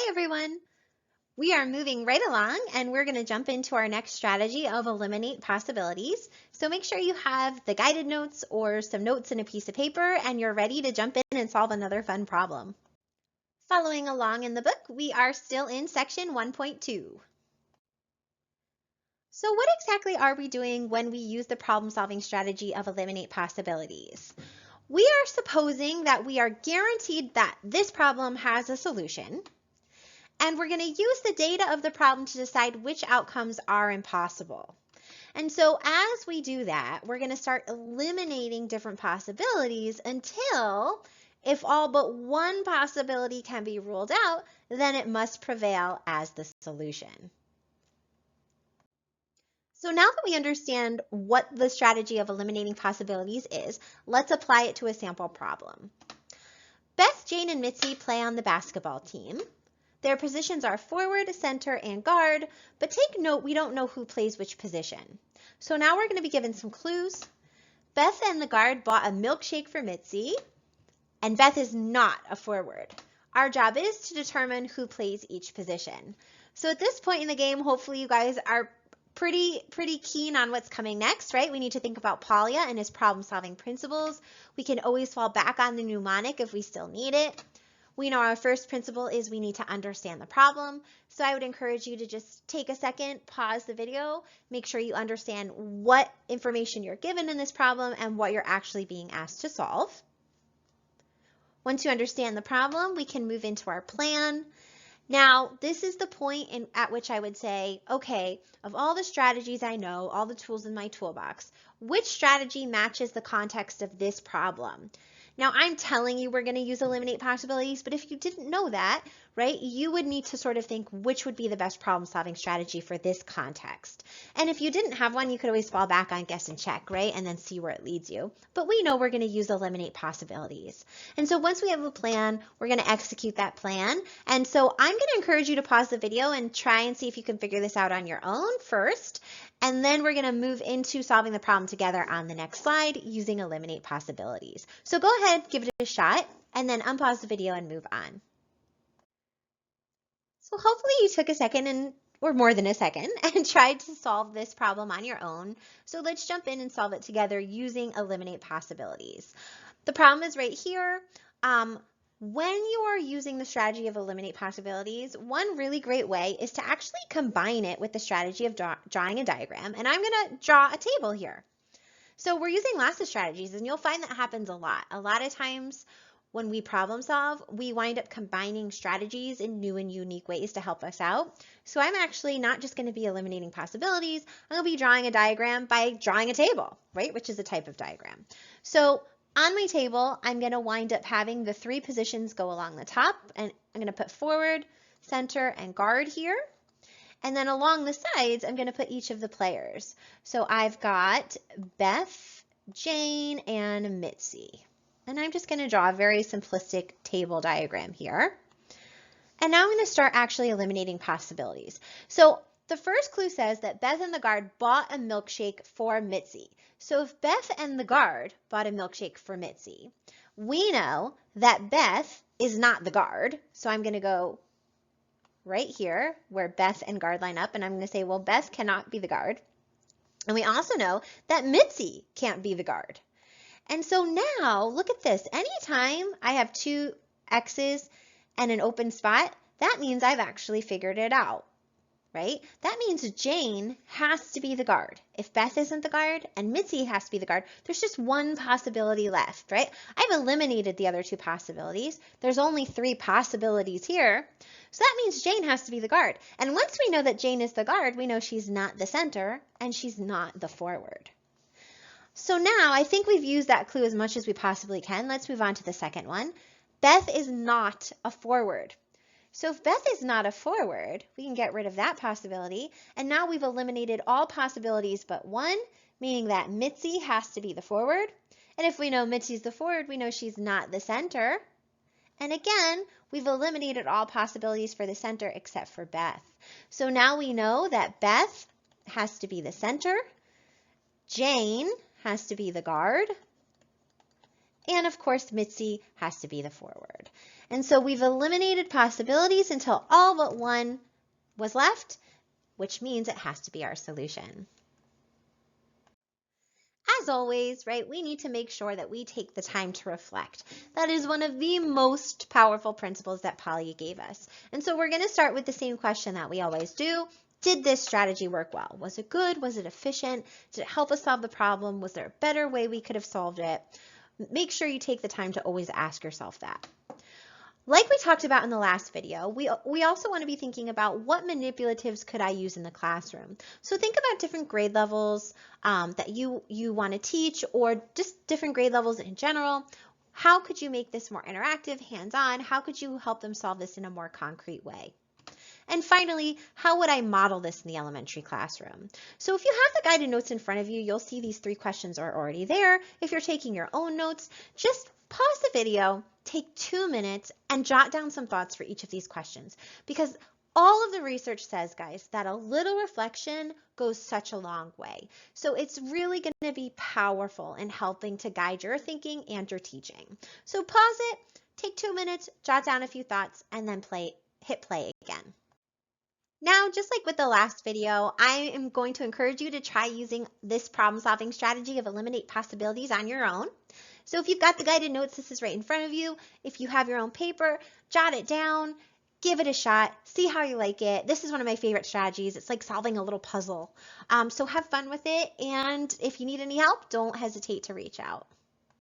Hi everyone! We are moving right along and we're going to jump into our next strategy of eliminate possibilities. So make sure you have the guided notes or some notes in a piece of paper and you're ready to jump in and solve another fun problem. Following along in the book, we are still in section 1.2. So what exactly are we doing when we use the problem-solving strategy of eliminate possibilities? We are supposing that we are guaranteed that this problem has a solution. And we're going to use the data of the problem to decide which outcomes are impossible. And so as we do that, we're going to start eliminating different possibilities until, if all but one possibility can be ruled out, then it must prevail as the solution. So now that we understand what the strategy of eliminating possibilities is, let's apply it to a sample problem. Beth, Jane, and Mitzi play on the basketball team. Their positions are forward, center, and guard, but take note we don't know who plays which position. So now we're going to be given some clues. Beth and the guard bought a milkshake for Mitzi, and Beth is not a forward. Our job is to determine who plays each position. So at this point in the game, hopefully you guys are pretty keen on what's coming next, right? We need to think about Polya and his problem-solving principles. We can always fall back on the mnemonic if we still need it. We know our first principle is we need to understand the problem. So I would encourage you to just take a second, pause the video, make sure you understand what information you're given in this problem and what you're actually being asked to solve. Once you understand the problem, we can move into our plan. Now, this is the point at which I would say, okay, of all the strategies I know, all the tools in my toolbox, which strategy matches the context of this problem? Now, I'm telling you we're going to use eliminate possibilities, but if you didn't know that, right, you would need to sort of think which would be the best problem-solving strategy for this context. And if you didn't have one, you could always fall back on guess and check, right, and then see where it leads you. But we know we're going to use eliminate possibilities. And so once we have a plan, we're going to execute that plan. And so I'm going to encourage you to pause the video and try and see if you can figure this out on your own first. And then we're going to move into solving the problem together on the next slide using eliminate possibilities. So go ahead, give it a shot, and then unpause the video and move on. So hopefully you took a second or more than a second and tried to solve this problem on your own. So let's jump in and solve it together using eliminate possibilities. The problem is right here. When you are using the strategy of eliminate possibilities, one really great way is to actually combine it with the strategy of drawing a diagram. And I'm going to draw a table here. So we're using lots of strategies, and you'll find that happens a lot. A lot of times when we problem solve, we wind up combining strategies in new and unique ways to help us out. So I'm actually not just going to be eliminating possibilities. I'm going to be drawing a diagram by drawing a table, right, which is a type of diagram. So on my table, I'm going to wind up having the three positions go along the top, and I'm going to put forward, center, and guard here. And then along the sides, I'm going to put each of the players. So I've got Beth, Jane, and Mitzi. And I'm just going to draw a very simplistic table diagram here. And now I'm going to start actually eliminating possibilities. So the first clue says that Beth and the guard bought a milkshake for Mitzi. So if Beth and the guard bought a milkshake for Mitzi, we know that Beth is not the guard. So I'm going to go right here where Beth and guard line up, and I'm going to say, well, Beth cannot be the guard. And we also know that Mitzi can't be the guard. And so now look at this. Anytime I have two X's and an open spot, that means I've actually figured it out, right? That means Jane has to be the guard. If Beth isn't the guard and Mitzi has to be the guard, there's just one possibility left, right? I've eliminated the other two possibilities. There's only three possibilities here. So that means Jane has to be the guard. And once we know that Jane is the guard, we know she's not the center and she's not the forward. So now I think we've used that clue as much as we possibly can. Let's move on to the second one. Beth is not a forward. So if Beth is not a forward, we can get rid of that possibility. And now we've eliminated all possibilities but one, meaning that Mitzi has to be the forward. And if we know Mitzi's the forward, we know she's not the center. And again, we've eliminated all possibilities for the center except for Beth. So now we know that Beth has to be the center, Jane has to be the guard, and of course Mitzi has to be the forward. And so we've eliminated possibilities until all but one was left, which means it has to be our solution. As always, right, we need to make sure that we take the time to reflect. That is one of the most powerful principles that Polly gave us. And so we're going to start with the same question that we always do. Did this strategy work well? Was it good? Was it efficient? Did it help us solve the problem? Was there a better way we could have solved it? Make sure you take the time to always ask yourself that. Like we talked about in the last video, we also want to be thinking about what manipulatives could I use in the classroom. So think about different grade levels that you want to teach, or just different grade levels in general. How could you make this more interactive, hands-on? How could you help them solve this in a more concrete way? And finally, how would I model this in the elementary classroom? So if you have the guided notes in front of you, you'll see these 3 questions are already there. If you're taking your own notes, just pause the video, take 2 minutes, and jot down some thoughts for each of these questions. Because all of the research says, guys, that a little reflection goes such a long way. So it's really going to be powerful in helping to guide your thinking and your teaching. So pause it, take 2 minutes, jot down a few thoughts, and then hit play again. Now, just like with the last video, I am going to encourage you to try using this problem-solving strategy of eliminate possibilities on your own. So if you've got the guided notes, this is right in front of you. If you have your own paper, jot it down, give it a shot, see how you like it. This is one of my favorite strategies. It's like solving a little puzzle. So have fun with it, and if you need any help, don't hesitate to reach out.